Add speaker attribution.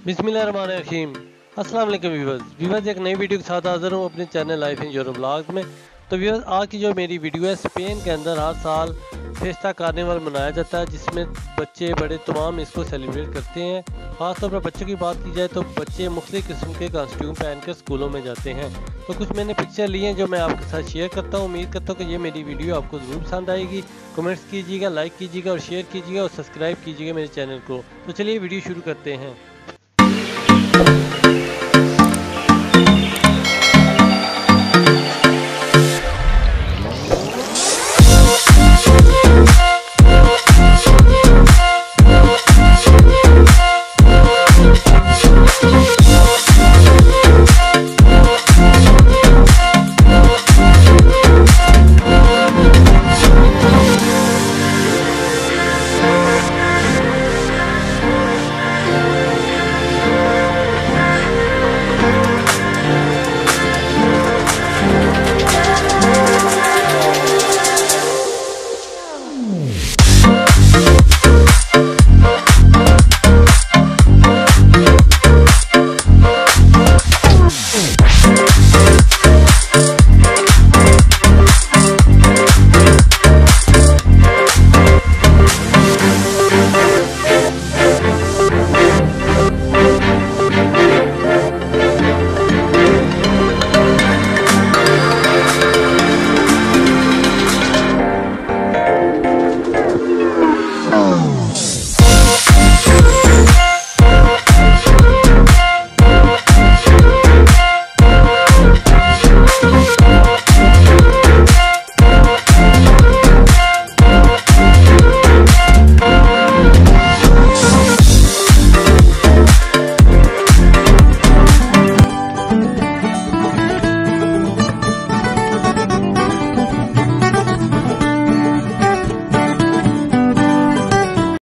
Speaker 1: बिस्मिल्लाहिर्रहमानिर्रहीम। अस्सलाम वालेकुम व्यूअर्स एक नई वीडियो के साथ हाजिर हूँ अपने channel life in Europe blogs में। तो व्यूअर्स आज की जो मेरी वीडियो है, स्पेन के अंदर हर साल फेस्टा कार्निवल मनाया जाता है जिसमें बच्चे बड़े तमाम इसको सेलिब्रेट करते हैं। ख़ासतौर पर बच्चों की बात की जाए तो बच्चे मुख्तलिफ़ किस्म के कॉस्ट्यूम पहनकर स्कूलों में जाते हैं। तो कुछ मैंने पिक्चर लिए हैं जो मैं आपके साथ शेयर करता हूँ। उम्मीद करता हूँ कि ये मेरी वीडियो आपको ज़रूर पसंद आएगी। कमेंट्स कीजिएगा, लाइक कीजिएगा और शेयर कीजिएगा और सब्सक्राइब कीजिएगा मेरे चैनल को। तो चलिए वीडियो शुरू करते हैं।